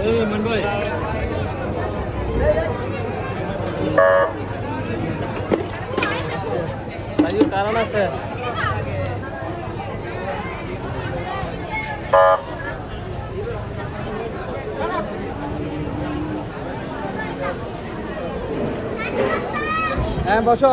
এই মান ভাই সাইও কারণ আছে হ্যাঁ বসো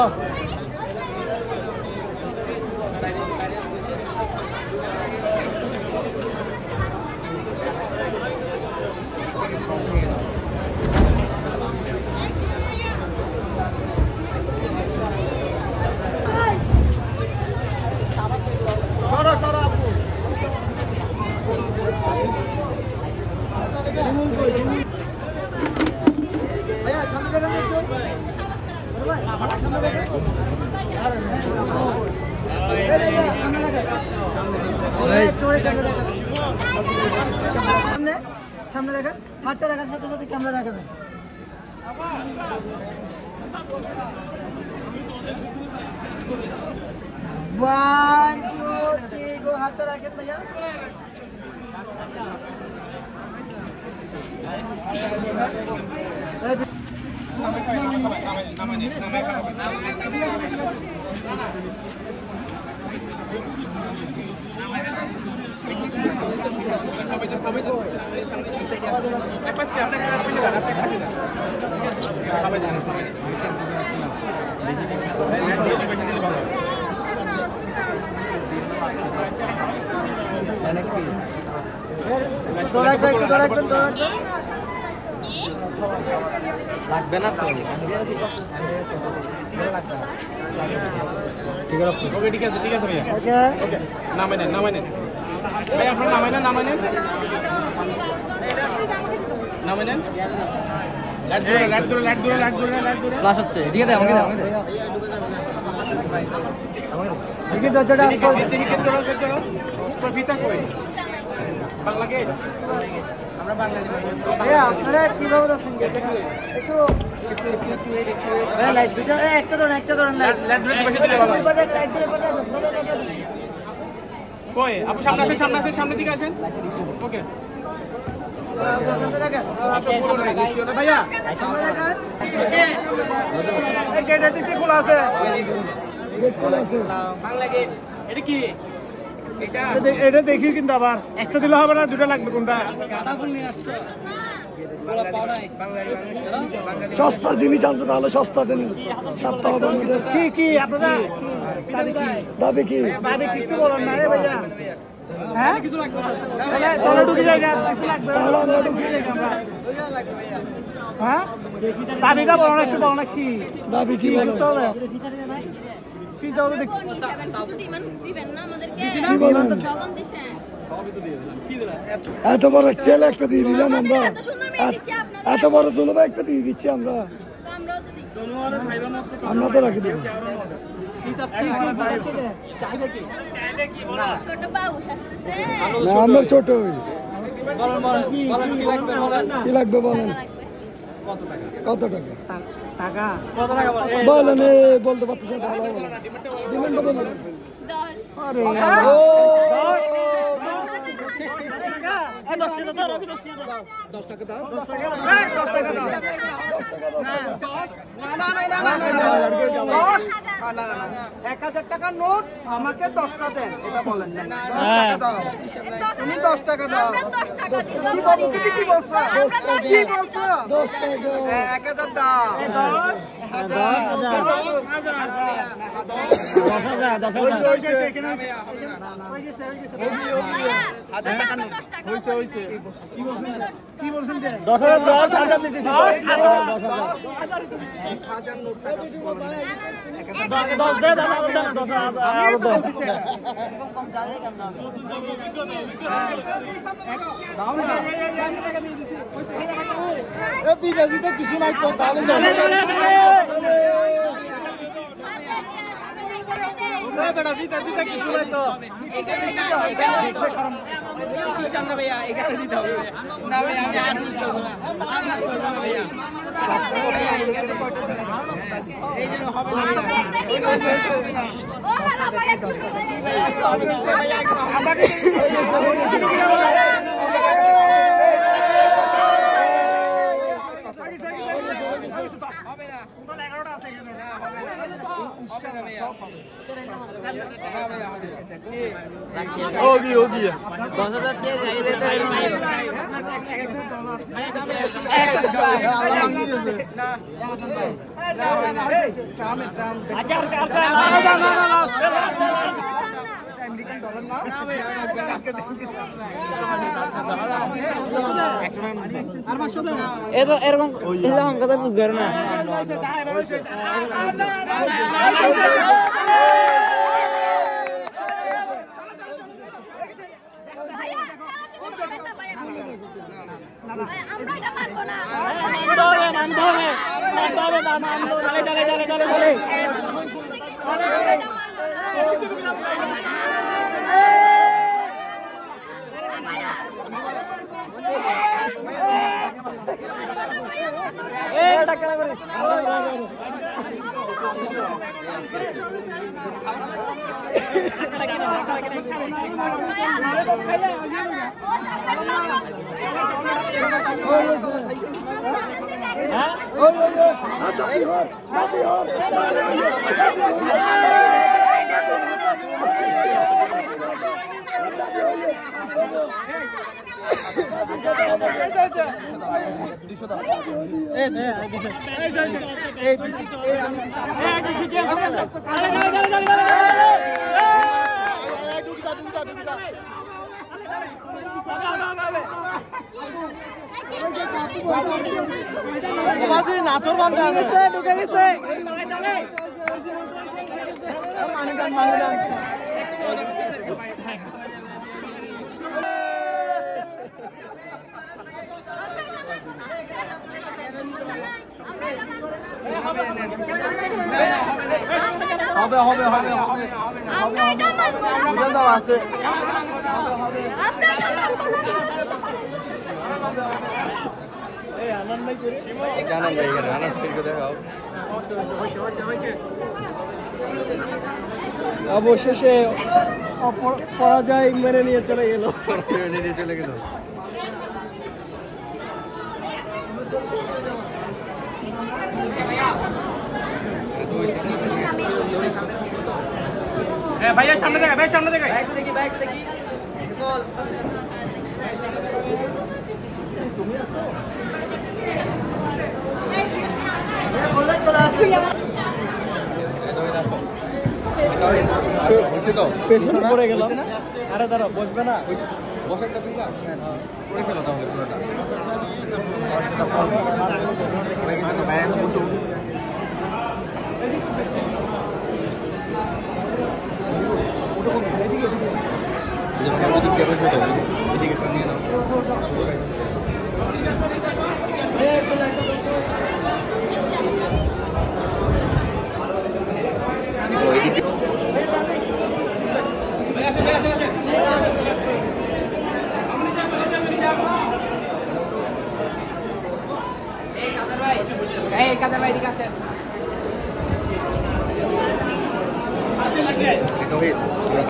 সামনে দেখেন হাতটা দেখার সাথে সাথে ক্যামেরা দেখাবেন ওয়ান টু থ্রি গো হাতটা রাখেন ভাইয়া লাগবে না তো ঠিক আছে ওকে ঠিক আছে ভাইয়া ওকে ওকে নামাই নেন ভাই আপনারা নামাই নেন লাইট ধরে ফ্ল্যাশ হচ্ছে এদিকে দে আমাকে দে দেখি দরজাটা অন কর দেখি কেটে উপর ফিতা কই বাংলা কে আমরা বাংলা দিব ভাইয়া আপনারা কিভাবে দর্শন করতে একটু লাইট দুটো একটা ধরুন লাইট ধরে বসে দিলে ভালো লাইট ধরে কই আপু সামনে আসেন সামনের দিকে আসেন ওকে ভাইয়া খোলা আছে এটা দেখি কিন্তু আবার একটা দিলে হবে না দুটো লাগবে কোনটা সস্তা জিনিস আনতে তাহলে সস্তা দিন সপ্তাহ কি আপনারা দাবি কি কিছু বলেন না রে ভাইয়া হ্যাঁ কিছু লাগবে না তাহলে ঢুকে যাই না কিছু লাগবে তাহলে আমরা ঢুকে যাই আমরা হ্যাঁ দাবিটা বলো না একটু বলো না কি দাবি কি বলো ফিটাও তো দেখি দিবেন না আমাদেরকে জগন দিছে সবই তো দিয়ে দিলাম কি দিলা এত বড় ছেলে একটা দিয়ে দিলাম আমরা এত বড় দুলবা একটা দিয়ে দিচ্ছি আমরা আমরাও তো দিচ্ছি আমরা তো রাখি দেব কি চাচ্ছি চাইবে কি বলা ছোট বাবুস আসতেছে না আমরা ছোট হই বলেন কি লাগবে বলেন কত টাকা বলেন বলতে পারতেছেন ডিমান্ড বলেন 10 আরে 10 টাকা দাও 10 টাকা দাও না 1000 টাকার নোট আমাকে 10টা দেন এটা বলেন না 10 টাকা দাও 10 টাকা দিতে কি বলছো 1000 দাও 10 কিছু নাই তো তাহলে কিছু নাই তো সিস্টেম না ভাইয়া এখানে দিতে হবে না ভাই আমি আর কিছু করব না ভাইয়া এই যে হবে না ও হ্যালো ভাইয়া হবে না টোটাল 11টা আছে এখানে না হবে না ভাইয়া না ভাইয়া হবে होगी 10,000 के जाई दे तो এরকম কথা বুঝ করে না নাচর বন্ধ গেছে ঢুকে গেছে হবে হবে হবে হবে আমরা এটা মানব না আছে আমরা এটা মানব না এই আনন্দ নাই করে আনন্দ নাই করে আনন্দ ফিরে দেখাও অবশেষে পরাজয় মেনে নিয়ে চলে গেল ভাইয়া সামনে দেখা ভাই সামনে দেখা বাইক দেখি বল তুমি আছো বলে চলে আসো বলছি তো পেছনে পড়ে গেলাম আরে দাঁড়া বসবে না বসাটা দিন না পড়ে ফেলো তাহলে পুরোটা ভাই কিন্তু ভাই বসো এদিকে